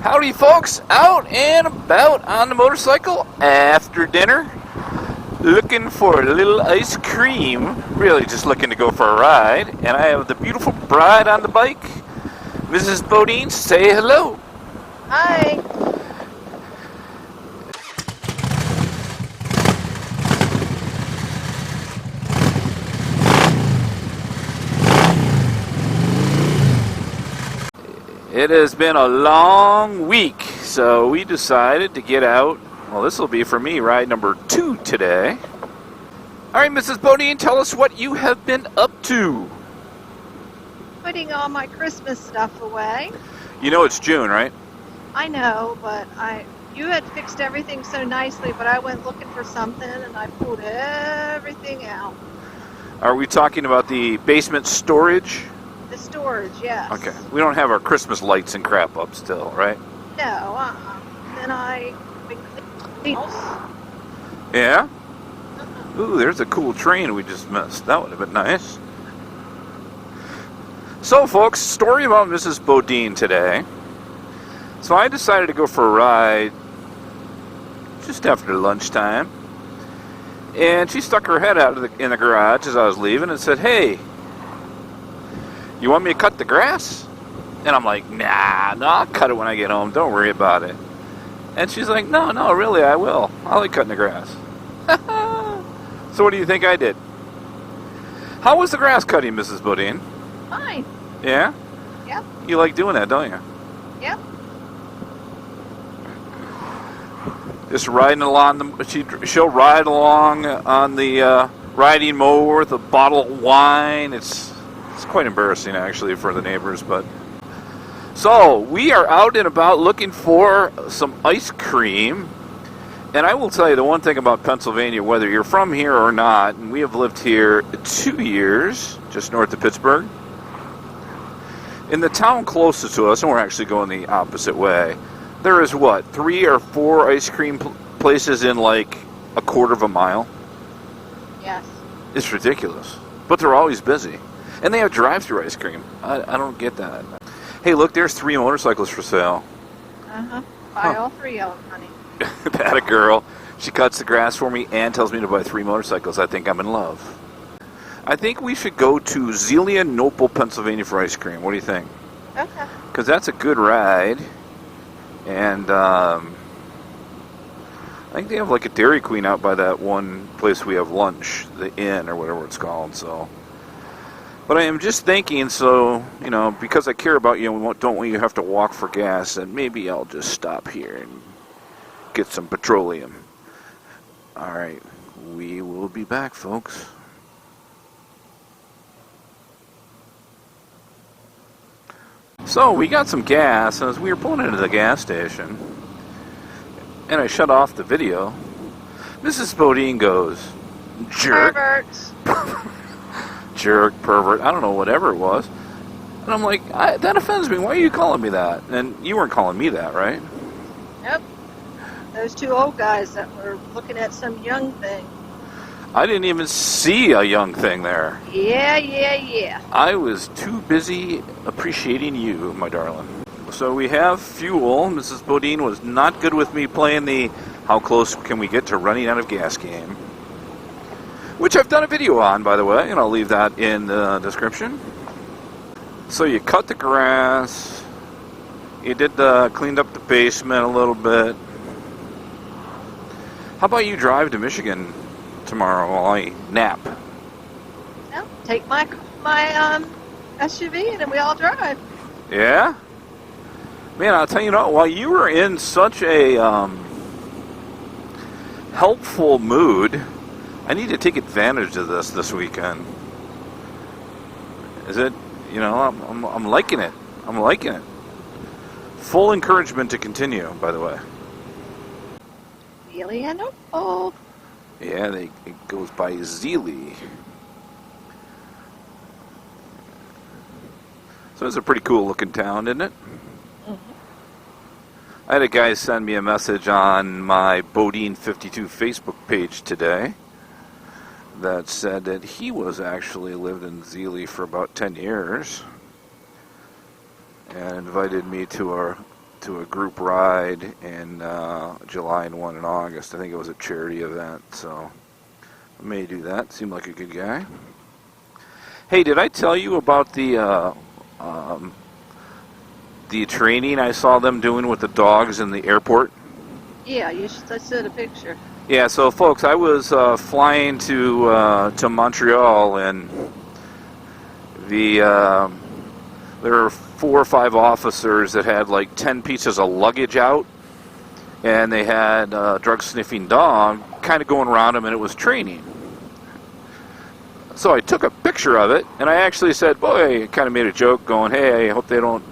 Howdy folks, out and about on the motorcycle after dinner, looking for a little ice cream, really just looking to go for a ride, and I have the beautiful bride on the bike, Mrs. Bodine. Say hello. Hi. It has been a long week, so we decided to get out. Well, this will be for me ride number 2 today. All right, Mrs. Bodine, tell us what you have been up to. Putting all my Christmas stuff away. You know it's June, right? I know, but you had fixed everything so nicely, but I went looking for something and I pulled everything out. Are we talking about the basement storage? The storage, yes. Okay. We don't have our Christmas lights and crap up still, right? No, Then I cleaned. Yeah? Ooh, there's a cool train we just missed. That would have been nice. So, folks, story about Mrs. Bodine today. So I decided to go for a ride just after lunchtime. And she stuck her head out in the garage as I was leaving and said, "Hey, you want me to cut the grass?" And I'm like, nah, I'll cut it when I get home. Don't worry about it. And she's like, no, really, I will. I like cutting the grass. So what do you think I did? How was the grass cutting, Mrs. Bodine? Fine. Yeah? Yep. You like doing that, don't you? Yep. Just riding along, she'll ride along on the riding mower with a bottle of wine. It's quite embarrassing, actually, for the neighbors, but... So, we are out and about looking for some ice cream. And I will tell you the one thing about Pennsylvania, whether you're from here or not, and we have lived here 2 years, just north of Pittsburgh. In the town closest to us, and we're actually going the opposite way, there is, 3 or 4 ice cream places in like a quarter of a mile? Yes. It's ridiculous. But they're always busy. And they have drive-thru ice cream. I don't get that. Hey, look, there's 3 motorcycles for sale. Buy all 3 of them, honey. That a girl. She cuts the grass for me and tells me to buy 3 motorcycles. I think I'm in love. I think we should go to Zelienople, Pennsylvania for ice cream. What do you think? Okay. Because that's a good ride. And I think they have like a Dairy Queen out by that one place we have lunch, the Inn or whatever it's called. So, but I am just thinking, so, because I care about you and don't want you to have to walk for gas, and maybe I'll just stop here and get some petroleum. All right, we will be back, folks. So we got some gas as we were pulling into the gas station, and I shut off the video. Mrs. Bodine goes, "Jerk." Perverts. Jerk, pervert, I don't know, whatever it was. And I'm like, that offends me. Why are you calling me that? And you weren't calling me that, right? Yep. Those 2 old guys that were looking at some young thing. I didn't even see a young thing there. Yeah. I was too busy appreciating you, my darling. So we have fuel. Mrs. Bodine was not good with me playing the how close can we get to running out of gas game, which I've done a video on, by the way, and I'll leave that in the description. So you cut the grass, you cleaned up the basement a little bit. How about you drive to Michigan tomorrow while I nap? Well, take my SUV and then we all drive. Yeah? Man, I'll tell you what, while you were in such a helpful mood, I need to take advantage of this weekend. Is it? I'm liking it. I'm liking it. Full encouragement to continue, by the way. Zelienople. Yeah, it goes by Zelie. So it's a pretty cool looking town, isn't it? Mm-hmm. I had a guy send me a message on my Bodine 52 Facebook page today that said that he was actually lived in Zelie for about 10 years and invited me to to a group ride in July and one in August. I think it was a charity event, so I may do that. Seemed like a good guy. Hey, did I tell you about the training I saw them doing with the dogs in the airport? Yeah, I saw the picture. Yeah, so folks, I was flying to Montreal, and there were 4 or 5 officers that had like 10 pieces of luggage out, and they had a drug-sniffing dog kind of going around them, and it was training. So I took a picture of it, and I actually said, boy, kind of made a joke going, hey, I hope they don't,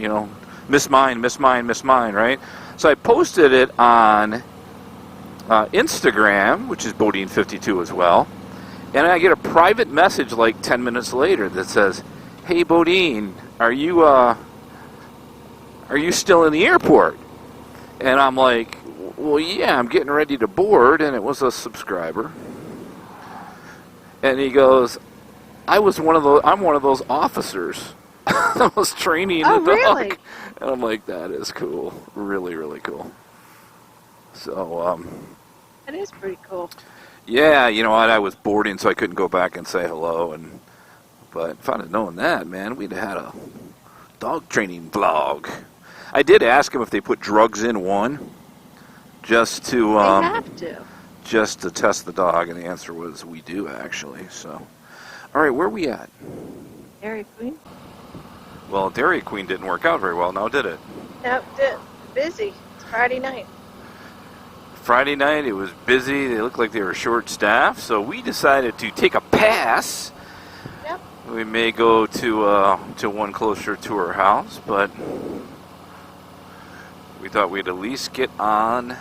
miss mine, right? So I posted it on Instagram, which is Bodine52 as well, and I get a private message like 10 minutes later that says, hey, Bodine, are you still in the airport? And I'm like, well, yeah, I'm getting ready to board, and it was a subscriber. And he goes, I'm one of those officers that was training the dog. Really? And I'm like, that is cool. Really, really cool. So, That is pretty cool. yeah, you know what, I was boarding, so I couldn't go back and say hello, but if I'd have known that, man, we'd have had a dog training vlog. I did ask him if they put drugs in one, just to They have to. just to test the dog, and the answer was we do, actually. So, all right, where are we at? Dairy Queen? Well, Dairy Queen didn't work out very well, now did it? No, busy. It's Friday night. Friday night, it was busy. They looked like they were short-staffed, so we decided to take a pass. Yep. We may go to one closer to our house, but we thought we'd at least get on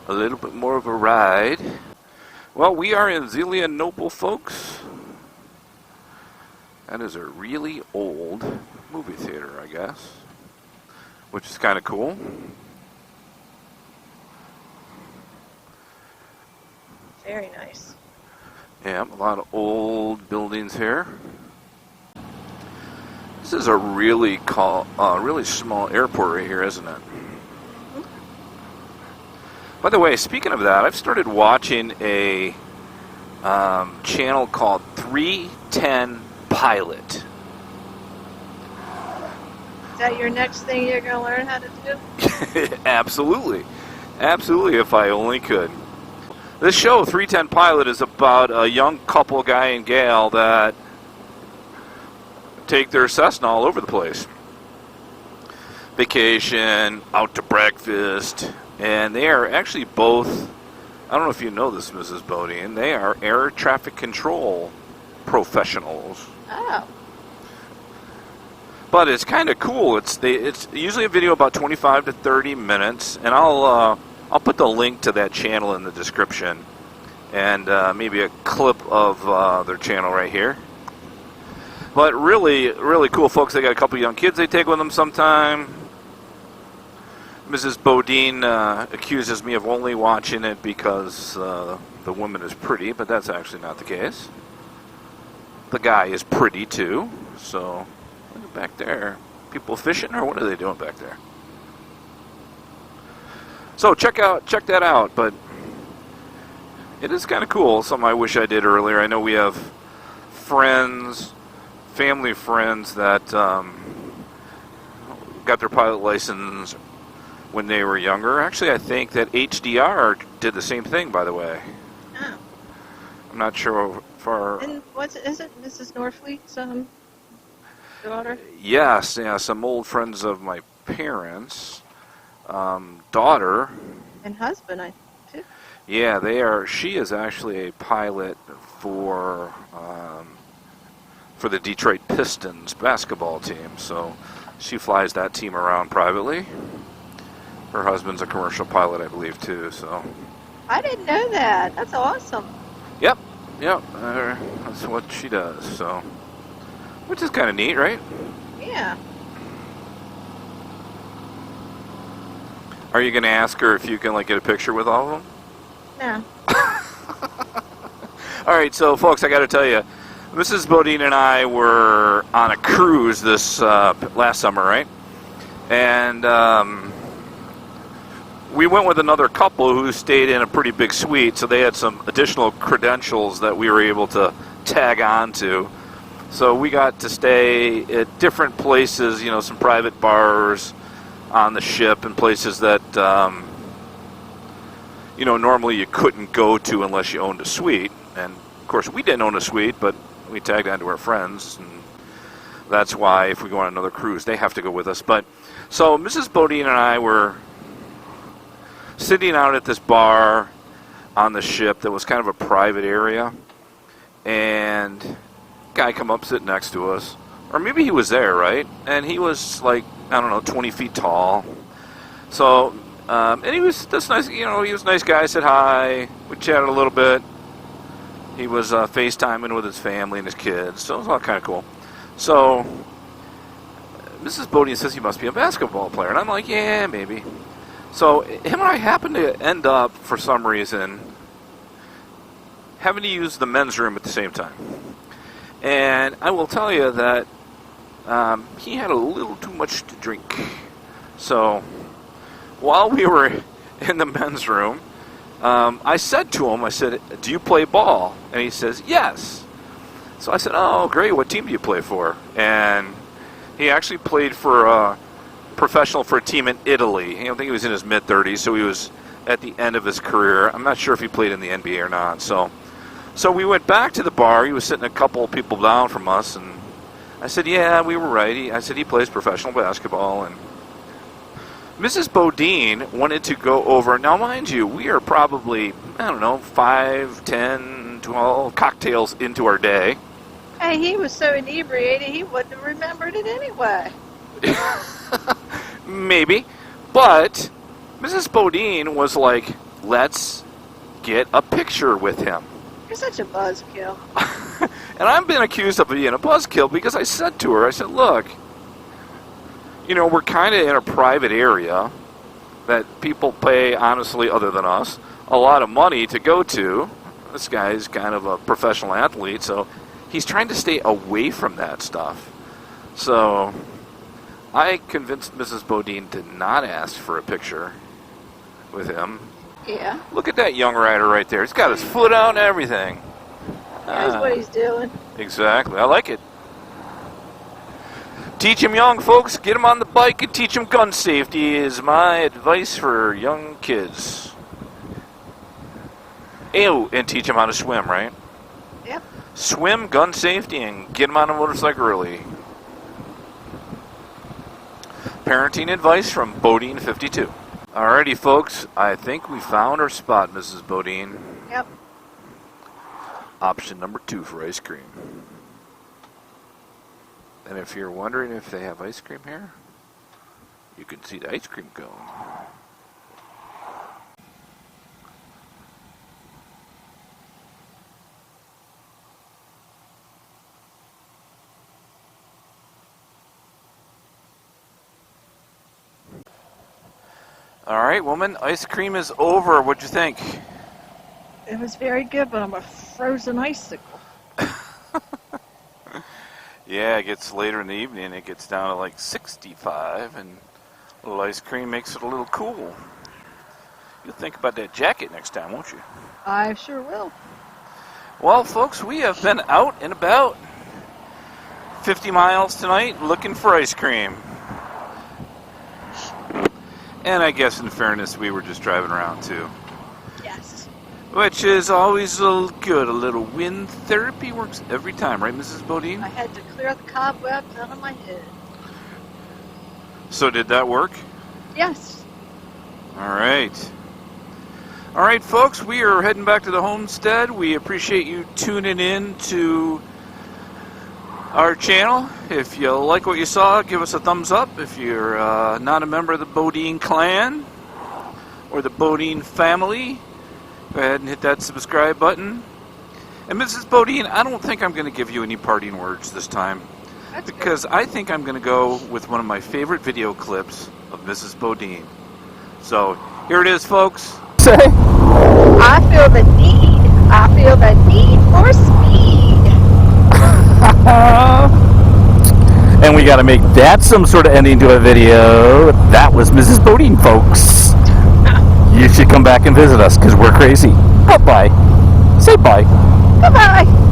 a little bit more of a ride. Well, we are in Zelienople, folks. That is a really old movie theater, I guess, which is kind of cool. Very nice. Yeah, a lot of old buildings here. This is a really small airport right here, isn't it? By the way, speaking of that, I've started watching a channel called 310 Pilot. Is that your next thing you're going to learn how to do? Absolutely. Absolutely, if I only could. This show, 310 Pilot, is about a young couple, guy and gal, that take their Cessna all over the place. Vacation, out to breakfast, and they are actually both, I don't know if you know this, Mrs. Bodine, they are air traffic control professionals. Oh. But it's kind of cool. It's usually a video about 25 to 30 minutes, and I'll put the link to that channel in the description, and maybe a clip of their channel right here. But really, really cool, folks. They got a couple young kids they take with them sometime. Mrs. Bodine accuses me of only watching it because the woman is pretty, but that's actually not the case. The guy is pretty too. So look at back there. People fishing, or what are they doing back there? So check that out. But it is kind of cool. Something I wish I did earlier. I know we have family friends that got their pilot license when they were younger. Actually, I think that HDR did the same thing, by the way. Oh. I'm not sure if our... And is it Mrs. Norfleet's daughter? Yes, yeah, some old friends of my parents' daughter. And husband, I think, too. Yeah, she is actually a pilot for the Detroit Pistons basketball team. So she flies that team around privately. Her husband's a commercial pilot, I believe, too. So I didn't know that. That's awesome. Yep. That's what she does. So, which is kind of neat, right? Yeah. Are you going to ask her if you can get a picture with all of them? No. All right, so folks, I got to tell you, Mrs. Bodine and I were on a cruise this last summer, right? And we went with another couple who stayed in a pretty big suite, so they had some additional credentials that we were able to tag on to. So we got to stay at different places, you know, some private bars on the ship and places that, you know, normally you couldn't go to unless you owned a suite. And, of course, we didn't own a suite, but we tagged on to our friends, and that's why if we go on another cruise, they have to go with us. But so Mrs. Bodine and I were sitting out at this bar on the ship that was kind of a private area, and a guy come up sitting next to us, or maybe he was there, right? And he was like, I don't know, 20 feet tall. So, and he was this nice, you know, he was a nice guy. Said hi. We chatted a little bit. He was FaceTiming with his family and his kids, so it was all kind of cool. So Mrs. Bodine says he must be a basketball player, and I'm like, yeah, maybe. So him and I happened to end up, for some reason, having to use the men's room at the same time. And I will tell you that he had a little too much to drink. So while we were in the men's room, I said to him, I said, do you play ball? And he says, yes. So I said, oh, great, what team do you play for? And he actually played for professional for a team in Italy. I don't think he was in his mid-30s, so he was at the end of his career. I'm not sure if he played in the NBA or not. So we went back to the bar. He was sitting a couple of people down from us, and I said, yeah, we were right. I said he plays professional basketball. And Mrs. Bodine wanted to go over. Now, mind you, we are probably, I don't know, 5, 10, 12 cocktails into our day. Hey, he was so inebriated he wouldn't have remembered it anyway. Maybe. But Mrs. Bodine was like, let's get a picture with him. You're such a buzzkill. And I've been accused of being a buzzkill because I said to her, I said, look, you know, we're kind of in a private area that people pay, honestly, other than us, a lot of money to go to. This guy's kind of a professional athlete, so he's trying to stay away from that stuff. So I convinced Mrs. Bodine to not ask for a picture with him. Yeah. Look at that young rider right there. He's got his foot out and everything. That's what he's doing. Exactly. I like it. Teach him young, folks. Get him on the bike and teach him gun safety is my advice for young kids. Ew, and teach him how to swim, right? Yep. Swim, gun safety, and get him on a motorcycle early. Parenting advice from Bodine 52. Alrighty, folks. I think we found our spot, Mrs. Bodine. Yep. Option number 2 for ice cream. And if you're wondering if they have ice cream here, you can see the ice cream cone. All right, woman, ice cream is over. What'd you think? It was very good, but I'm a frozen icicle. Yeah, it gets later in the evening. It gets down to like 65, and a little ice cream makes it a little cool. You'll think about that jacket next time, won't you? I sure will. Well, folks, we have been out and about 50 miles tonight looking for ice cream. And I guess in fairness, we were just driving around too. Yes. Which is always a good. A little wind therapy works every time, right, Mrs. Bodine? I had to clear the cobwebs out of my head. So did that work? Yes. All right. All right, folks, we are heading back to the homestead. We appreciate you tuning in to our channel. If you like what you saw, give us a thumbs up. If you're not a member of the Bodine clan or the Bodine family, go ahead and hit that subscribe button. And Mrs. Bodine, I don't think I'm going to give you any parting words this time. That's because I think I'm going to go with one of my favorite video clips of Mrs. Bodine. So here it is, folks. Say? I feel the need for speed. And we got to make that some sort of ending to a video. That was Mrs. Bodine, folks. You should come back and visit us because we're crazy. Bye-bye. Say bye. Goodbye.